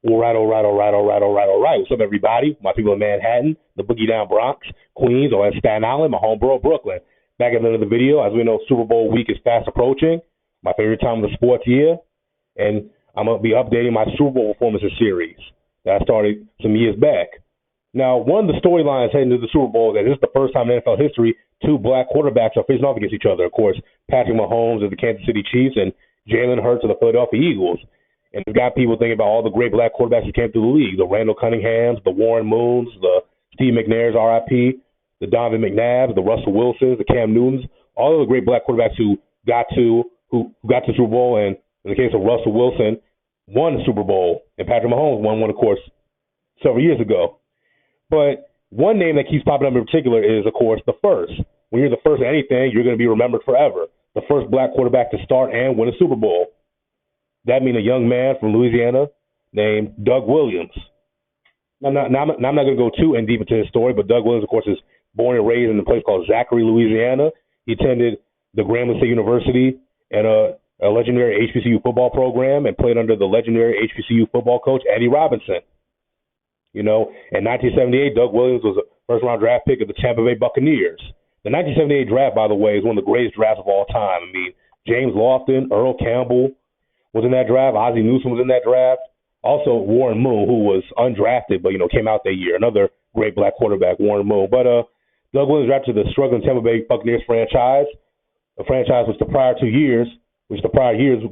All right, all right, all right, all right, all right, all right. What's up, everybody? My people in Manhattan, the Boogie Down Bronx, Queens, or Staten Island, my home borough, Brooklyn. Back at the end of the video, as we know, Super Bowl week is fast approaching, my favorite time of the sports year, and I'm going to be updating my Super Bowl performances series that I started some years back. Now, one of the storylines heading to the Super Bowl is that this is the first time in NFL history two black quarterbacks are facing off against each other. Of course, Patrick Mahomes of the Kansas City Chiefs and Jalen Hurts of the Philadelphia Eagles. And it's got people thinking about all the great black quarterbacks who came through the league, the Randall Cunninghams, the Warren Moons, the Steve McNairs, RIP, the Donovan McNabbs, the Russell Wilsons, the Cam Newtons, all of the great black quarterbacks who got to the Super Bowl, and in the case of Russell Wilson, won the Super Bowl, and Patrick Mahomes won one, of course, several years ago. But one name that keeps popping up in particular is, of course, the first. When you're the first at anything, you're going to be remembered forever. The first black quarterback to start and win a Super Bowl. That means a young man from Louisiana named Doug Williams. Now, I'm not going to go too in deep into his story, but Doug Williams, of course, is born and raised in a place called Zachary, Louisiana. He attended the Grambling State University and a legendary HBCU football program and played under the legendary HBCU football coach, Eddie Robinson. You know, in 1978, Doug Williams was a first-round draft pick of the Tampa Bay Buccaneers. The 1978 draft, by the way, is one of the greatest drafts of all time. I mean, James Lofton, Earl Campbell was in that draft. Ozzie Newsome was in that draft. Also, Warren Moon, who was undrafted but, came out that year. Another great black quarterback, Warren Moon. But Doug Williams drafted to the struggling Tampa Bay Buccaneers franchise, a franchise which the prior years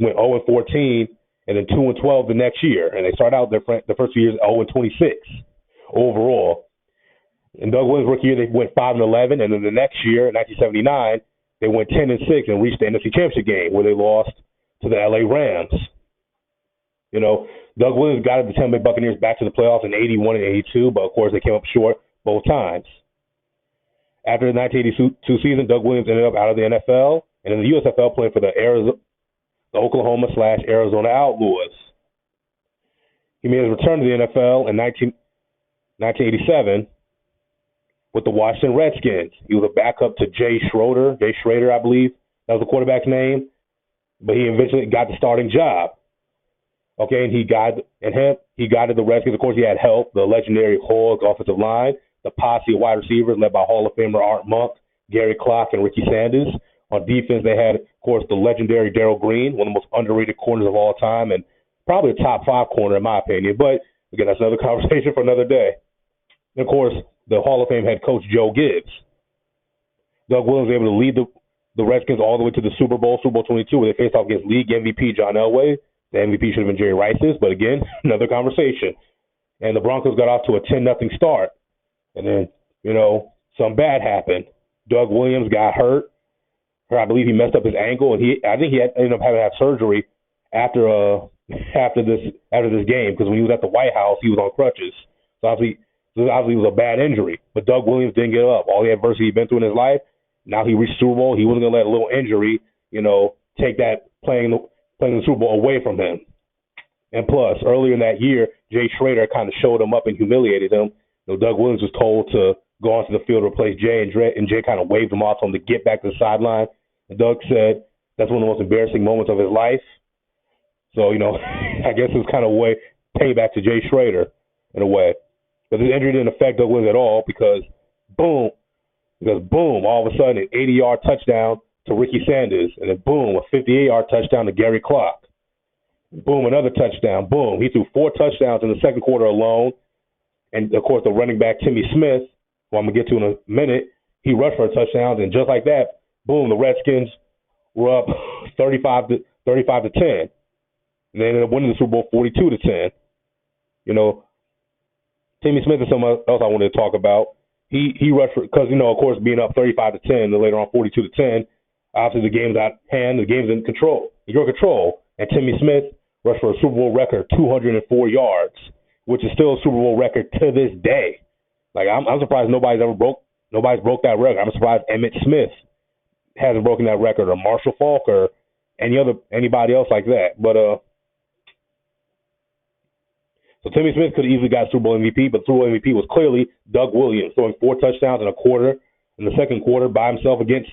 went 0-14 and then 2-12 the next year. And they start out the first 2 years 0-26 overall. In Doug Williams' rookie year, they went 5-11, and then the next year, in 1979, they went 10-6 and reached the NFC Championship game where they lost to the LA Rams. Doug Williams got the Tampa Bay Buccaneers back to the playoffs in 81 and 82, but of course they came up short both times. After the 1982 season, Doug Williams ended up out of the NFL and in the USFL playing for the Oklahoma/Arizona Outlaws. He made his return to the NFL in 1987 with the Washington Redskins. He was a backup to Jay Schroeder, I believe. That was the quarterback's name. But he eventually got the starting job. Okay, and he guided the Redskins. Of course, he had help, the legendary Hogs offensive line, the posse of wide receivers led by Hall of Famer Art Monk, Gary Clark, and Ricky Sanders. On defense, they had, of course, the legendary Darrell Green, one of the most underrated corners of all time, and probably a top 5 corner in my opinion. But, again, that's another conversation for another day. And, of course, the Hall of Fame head coach Joe Gibbs. Doug Williams was able to lead the Redskins all the way to the Super Bowl 22, where they faced off against league MVP John Elway. The MVP should have been Jerry Rice's, but again, another conversation. And the Broncos got off to a 10-0 start. And then, some bad happened. Doug Williams got hurt. I believe he messed up his ankle, and I think he ended up having to have surgery after this game, because when he was at the White House, he was on crutches. So obviously it was a bad injury. But Doug Williams didn't give up. All the adversity he'd been through in his life, now he reached Super Bowl. He wasn't going to let a little injury, take that playing the Super Bowl away from him. And plus, earlier in that year, Jay Schroeder kind of showed him up and humiliated him. Doug Williams was told to go onto the field to replace Jay, and Jay kind of waved him off to him to get back to the sideline. And Doug said that's one of the most embarrassing moments of his life. So, I guess it was kind of a way payback to Jay Schroeder in a way. But this injury didn't affect Doug Williams at all because boom, all of a sudden an 80-yard touchdown to Ricky Sanders, and then boom, a 58-yard touchdown to Gary Clark. Boom, another touchdown. Boom, he threw 4 touchdowns in the second quarter alone. And, of course, the running back, Timmy Smith, who I'm going to get to in a minute, he rushed for a touchdown. And just like that, boom, the Redskins were up 35 to 10. And they ended up winning the Super Bowl 42-10. Timmy Smith is someone else I wanted to talk about. He rushed for, because, of course, being up 35-10 and later on 42-10, obviously the game's at hand, the game's in your control. And Timmy Smith rushed for a Super Bowl record 204 yards, which is still a Super Bowl record to this day. Like, I'm surprised nobody's broke that record. I'm surprised Emmitt Smith hasn't broken that record, or Marshall Faulk, or anybody else like that. But so Timmy Smith could have easily got Super Bowl MVP, but Super Bowl MVP was clearly Doug Williams, throwing 4 touchdowns in a quarter in the second quarter by himself against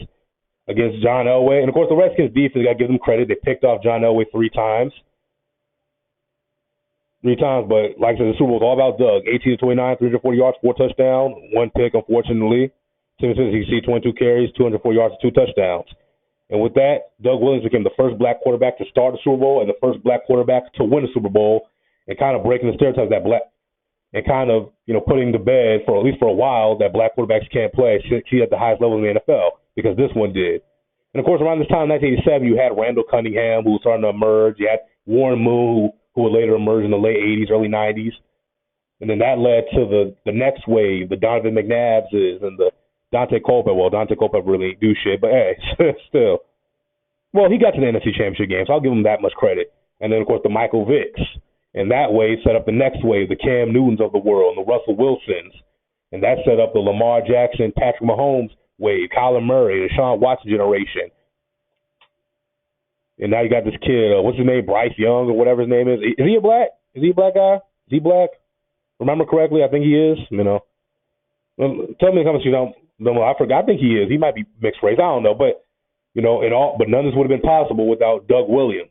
John Elway. And, of course, the Redskins defense, got to give them credit. They picked off John Elway 3 times. 3 times, but like I said, the Super Bowl is all about Doug. 18 to 29, 340 yards, 4 touchdowns, 1 pick, unfortunately. Tennessee, 22 carries, 204 yards, 2 touchdowns. And with that, Doug Williams became the first black quarterback to start the Super Bowl and the first black quarterback to win the Super Bowl, and kind of breaking the stereotypes that black, and kind of, putting to bed for at least for a while that black quarterbacks can't play at the highest level in the NFL, because this one did. And of course, around this time, 1987, you had Randall Cunningham, who was starting to emerge. You had Warren Moon, who would later emerge in the late 80s, early 90s. And then that led to the next wave, the Donovan McNabbses and the Dante Culpepper. Well, Dante Culpepper really didn't do shit, but hey, still. Well, he got to the NFC Championship game, so I'll give him that much credit. And then, of course, the Michael Vicks. And that wave set up the next wave, the Cam Newtons of the world, and the Russell Wilsons. And that set up the Lamar Jackson, Patrick Mahomes wave, Kyler Murray, the Deshaun Watson generation. And now you got this kid, what's his name, Bryce Young or whatever his name is. Is he a black? Is he a black guy? Is he black? Remember correctly? I think he is. Tell me how much you don't know. I forgot. I think he is. He might be mixed race. I don't know. But, but none of this would have been possible without Doug Williams.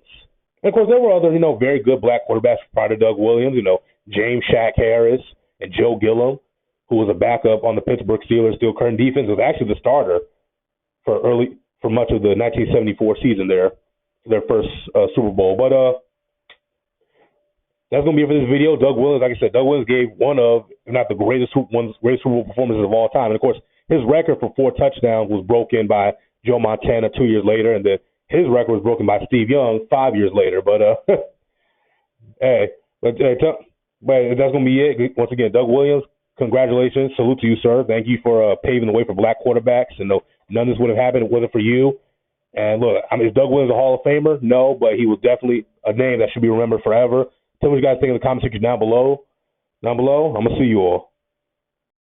And, of course, there were other, very good black quarterbacks prior to Doug Williams, James Shaq Harris and Joe Gilliam, who was a backup on the Pittsburgh Steelers Steel Curtain defense, was actually the starter for much of the 1974 season there, their first Super Bowl. But that's going to be it for this video. Doug Williams, like I said, Doug Williams gave one of, if not the greatest Super Bowl performances of all time. And, of course, his record for 4 touchdowns was broken by Joe Montana 2 years later, and then his record was broken by Steve Young 5 years later. But, but that's going to be it. Once again, Doug Williams, congratulations. Salute to you, sir. Thank you for paving the way for black quarterbacks. And none of this would have happened if it wasn't for you. And look, is Doug Williams a Hall of Famer? No, but he was definitely a name that should be remembered forever. Tell me what you guys think in the comment section down below. I'm going to see you all.